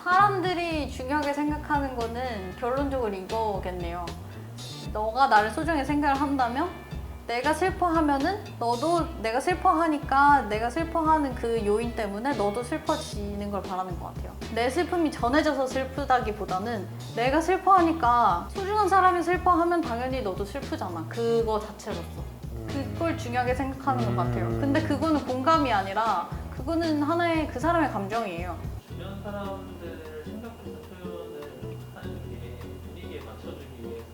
사람들이 중요하게 생각하는 거는 결론적으로 이거겠네요. 너가 나를 소중하게 생각을 한다면 내가 슬퍼하면은 너도 내가 슬퍼하니까 내가 슬퍼하는 그 요인 때문에 너도 슬퍼지는 걸 바라는 것 같아요. 내 슬픔이 전해져서 슬프다기보다는 내가 슬퍼하니까 소중한 사람이 슬퍼하면 당연히 너도 슬프잖아. 그거 자체로서. 그걸 중요하게 생각하는 것 같아요. 근데 그거는 공감이 아니라 그거는 하나의 그 사람의 감정이에요. 주변 사람들을 생각해서 표현을 하는 게 분위기에 맞춰주기 위해서,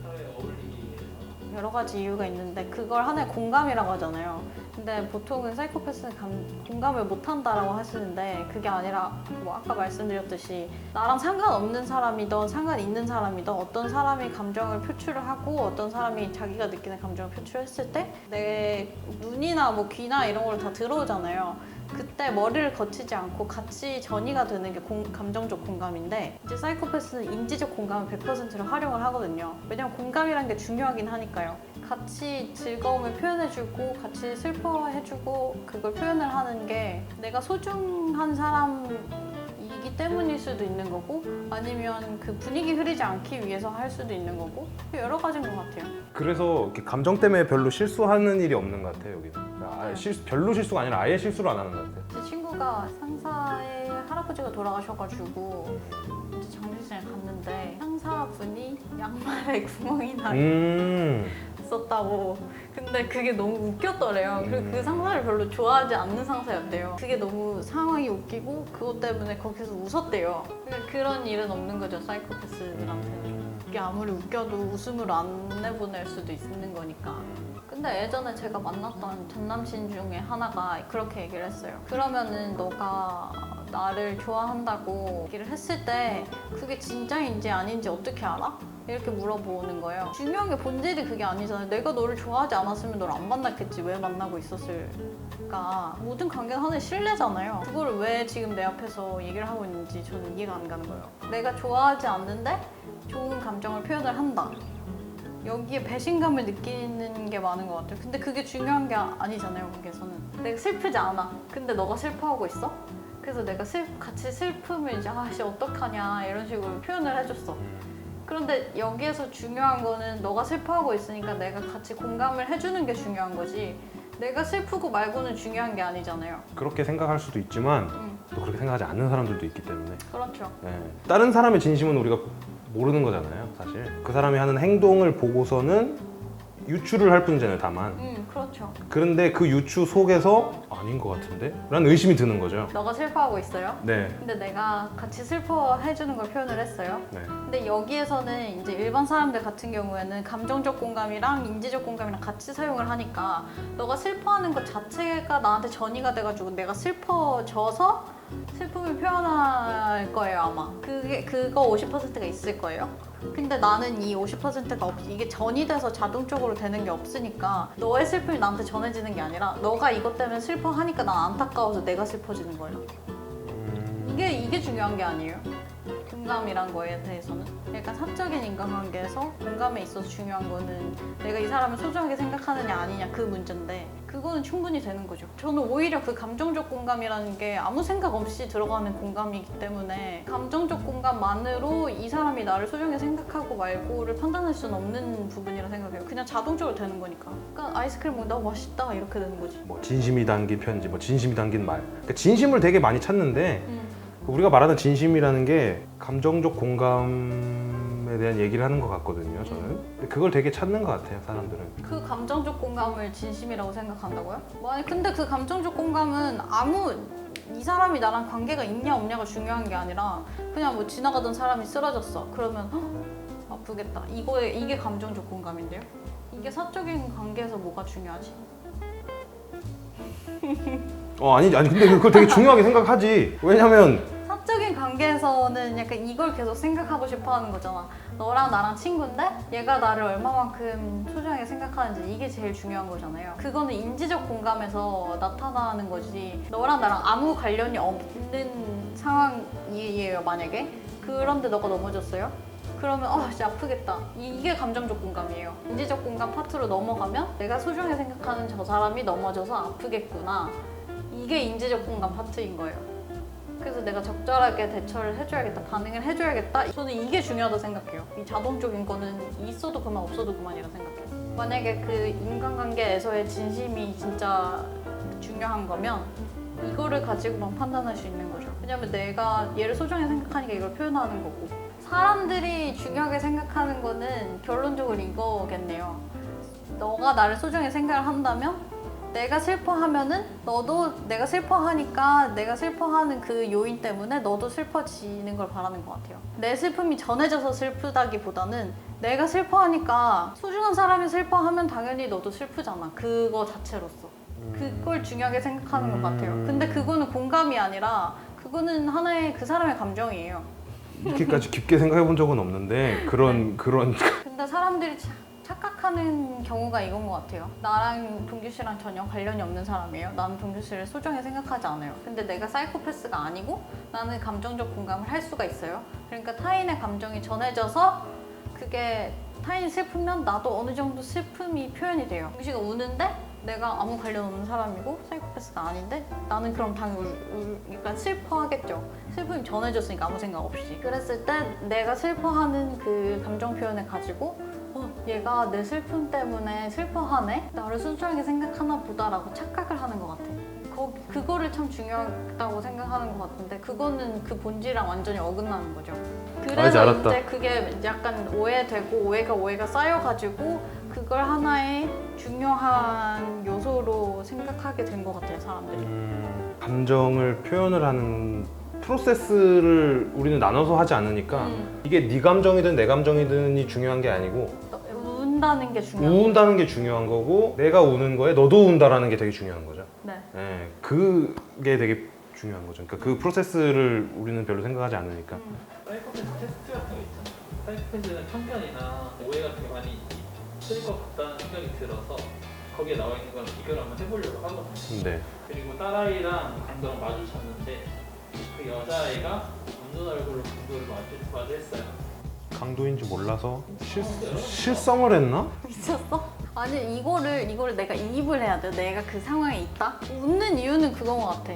사회에 어울리기 위해서. 여러 가지 이유가 있는데 그걸 하나의 공감이라고 하잖아요. 근데 보통은 사이코패스는 공감을 못한다라고 하시는데 그게 아니라 뭐 아까 말씀드렸듯이 나랑 상관없는 사람이든 상관 있는 사람이든 어떤 사람이 감정을 표출을 하고 어떤 사람이 자기가 느끼는 감정을 표출했을 때 내 눈이나 뭐 귀나 이런 걸 다 들어오잖아요. 그때 머리를 거치지 않고 같이 전이가 되는 게 감정적 공감인데 이제 사이코패스는 인지적 공감을 100%를 활용을 하거든요. 왜냐면 공감이라는 게 중요하긴 하니까요. 같이 즐거움을 표현해주고 같이 슬퍼해주고 그걸 표현을 하는 게 내가 소중한 사람이기 때문일 수도 있는 거고 아니면 그 분위기 흐리지 않기 위해서 할 수도 있는 거고 여러 가지인 것 같아요. 그래서 이렇게 감정 때문에 별로 실수하는 일이 없는 것 같아요 여기는. 별로 실수가 아니라 아예 실수를 안 하는 것 같아요. 제 친구가 상사의 할아버지가 돌아가셔가지고 이제 장례식장에 갔는데 상사분이 양말에 구멍이 나 있었다고. 근데 그게 너무 웃겼더래요. 그리고 그 상사를 별로 좋아하지 않는 상사였대요. 그게 너무 상황이 웃기고 그것 때문에 거기서 웃었대요. 그러니까 그런 일은 없는 거죠, 사이코패스들한테는. 그게 아무리 웃겨도 웃음으로 안 내보낼 수도 있는 거니까. 근데 예전에 제가 만났던 전 남친 중에 하나가 그렇게 얘기를 했어요. 그러면은 너가 나를 좋아한다고 얘기를 했을 때 그게 진짜인지 아닌지 어떻게 알아? 이렇게 물어보는 거예요. 중요한 게 본질이 그게 아니잖아요. 내가 너를 좋아하지 않았으면 너를 안 만났겠지. 왜 만나고 있었을까? 모든 관계는 하나의 신뢰잖아요. 그거를 왜 지금 내 앞에서 얘기를 하고 있는지 저는 이해가 안 가는 거예요. 내가 좋아하지 않는데 좋은 감정을 표현을 한다. 여기에 배신감을 느끼는 게 많은 것 같아요. 근데 그게 중요한 게 아니잖아요, 거기에서는. 내가 슬프지 않아. 근데 너가 슬퍼하고 있어? 그래서 내가 같이 슬픔을 이제 아씨 어떡하냐 이런 식으로 표현을 해줬어. 그런데 여기에서 중요한 거는 너가 슬퍼하고 있으니까 내가 같이 공감을 해주는 게 중요한 거지 내가 슬프고 말고는 중요한 게 아니잖아요. 그렇게 생각할 수도 있지만 또 그렇게 생각하지 않는 사람들도 있기 때문에 그렇죠. 다른 사람의 진심은 우리가 모르는 거잖아요 사실. 그 사람이 하는 행동을 보고서는 유추를 할 뿐이잖아요 다만. 그렇죠. 그런데 그 유추 속에서 아닌 것 같은데? 라는 의심이 드는 거죠. 너가 슬퍼하고 있어요? 네. 근데 내가 같이 슬퍼해주는 걸 표현을 했어요. 네. 근데 여기에서는 이제 일반 사람들 같은 경우에는 감정적 공감이랑 인지적 공감이랑 같이 사용을 하니까 너가 슬퍼하는 것 자체가 나한테 전이가 돼가지고 내가 슬퍼져서 슬픔을 표현할 거예요 아마. 그거 50%가 있을 거예요. 근데 나는 이 50%가 이게 전이 돼서 자동적으로 되는 게 없으니까 너의 슬픔이 나한테 전해지는 게 아니라 너가 이것 때문에 슬퍼하니까 난 안타까워서 내가 슬퍼지는 거예요. 이게 중요한 게 아니에요. 공감이란 거에 대해서는. 약간 사적인 인간관계에서 공감에 있어서 중요한 거는 내가 이 사람을 소중하게 생각하느냐 아니냐 그 문제인데 그거는 충분히 되는 거죠. 저는 오히려 그 감정적 공감이라는 게 아무 생각 없이 들어가는 공감이기 때문에 감정적 공감만으로 이 사람이 나를 소중하게 생각하고 말고를 판단할 수는 없는 부분이라 생각해요. 그냥 자동적으로 되는 거니까. 그러니까 아이스크림 먹다 맛있다 이렇게 되는 거지. 뭐 진심이 담긴 편지, 뭐 진심이 담긴 말. 그러니까 진심을 되게 많이 찾는데 우리가 말하는 진심이라는 게 감정적 공감에 대한 얘기를 하는 것 같거든요, 저는. 근데 그걸 되게 찾는 것 같아요, 사람들은. 그 감정적 공감을 진심이라고 생각한다고요? 아니 근데 그 감정적 공감은 이 사람이 나랑 관계가 있냐 없냐가 중요한 게 아니라 그냥 뭐 지나가던 사람이 쓰러졌어. 그러면 아프겠다. 이게 감정적 공감인데요? 이게 사적인 관계에서 뭐가 중요하지? 아니 근데 그걸 되게 중요하게 생각하지. 왜냐면 사적인 관계에서는 약간 이걸 계속 생각하고 싶어 하는 거잖아. 너랑 나랑 친구인데 얘가 나를 얼마만큼 소중하게 생각하는지 이게 제일 중요한 거잖아요. 그거는 인지적 공감에서 나타나는 거지. 너랑 나랑 아무 관련이 없는 상황이에요, 만약에. 그런데 너가 넘어졌어요? 그러면 진짜 아프겠다. 이게 감정적 공감이에요. 인지적 공감 파트로 넘어가면 내가 소중하게 생각하는 저 사람이 넘어져서 아프겠구나. 이게 인지적 공감 파트인 거예요. 그래서 내가 적절하게 대처를 해줘야겠다, 반응을 해줘야겠다. 저는 이게 중요하다고 생각해요. 이 자동적인 거는 있어도 그만 없어도 그만이라 생각해요. 만약에 그 인간관계에서의 진심이 진짜 중요한 거면 이거를 가지고만 판단할 수 있는 거죠. 왜냐면 내가 얘를 소중히 생각하니까 이걸 표현하는 거고, 사람들이 중요하게 생각하는 거는 결론적으로 이거겠네요. 너가 나를 소중히 생각을 한다면 내가 슬퍼하면은 너도 내가 슬퍼하니까 내가 슬퍼하는 그 요인 때문에 너도 슬퍼지는 걸 바라는 것 같아요. 내 슬픔이 전해져서 슬프다기보다는 내가 슬퍼하니까 소중한 사람이 슬퍼하면 당연히 너도 슬프잖아. 그거 자체로서. 그걸 중요하게 생각하는 것 같아요. 근데 그거는 공감이 아니라 그거는 하나의 그 사람의 감정이에요. 이렇게까지 깊게 생각해 본 적은 없는데 그런 근데 사람들이 착각하는 경우가 이건 것 같아요. 나랑 동규 씨랑 전혀 관련이 없는 사람이에요. 나는 동규 씨를 소중히 생각하지 않아요. 근데 내가 사이코패스가 아니고 나는 감정적 공감을 할 수가 있어요. 그러니까 타인의 감정이 전해져서 그게 타인이 슬프면 나도 어느 정도 슬픔이 표현이 돼요. 동규 씨가 우는데 내가 아무 관련 없는 사람이고 사이코패스가 아닌데 나는 그럼 당연히 그러니까 슬퍼하겠죠. 슬픔이 전해졌으니까 아무 생각 없이. 그랬을 때 내가 슬퍼하는 그 감정 표현을 가지고 얘가 내 슬픔 때문에 슬퍼하네? 나를 순수하게 생각하나 보다라고 착각을 하는 것 같아. 그거를 참 중요하다고 생각하는 것 같은데 그거는 그 본질이랑 완전히 어긋나는 거죠. 그래서 알았다. 이제 그게 약간 오해되고 오해가 쌓여가지고 그걸 하나의 중요한 요소로 생각하게 된 것 같아요, 사람들이. 감정을 표현을 하는 프로세스를 우리는 나눠서 하지 않으니까 이게 네 감정이든 내 감정이든이 중요한 게 아니고 운다는 게 중요해요. 운다는 게 중요한 거고 내가 우는 거에 너도 운다라는 게 되게 중요한 거죠. 네. 네, 그게 되게 중요한 거죠. 그러니까 그 프로세스를 우리는 별로 생각하지 않으니까. 사이코패스 테스트 같은 거 있잖아요. 사이코패스는 편견이나 오해 같은 게 많이 있을 것 같다는 생각이 들어서 거기에 나와 있는 거랑 비교를 한번 해보려고 하거든요. 네. 그리고 딸아이랑 강도랑 마주쳤는데 그 여자아이가 웃는 얼굴로 강도를 마주했어요. 강도인지 몰라서 실성을 했나? 미쳤어? 아니 이거를 내가 이입을 해야 돼. 내가 그 상황에 있다. 웃는 이유는 그건 것 같아.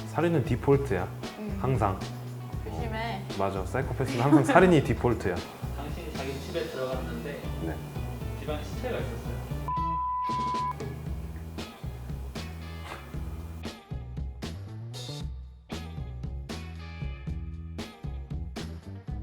살인은 디폴트야. 항상. 조심해. 맞아. 사이코패스는 항상 살인이 디폴트야. 당신이 자기 집에 들어갔는데 네. 집안에 시체가 있었어요.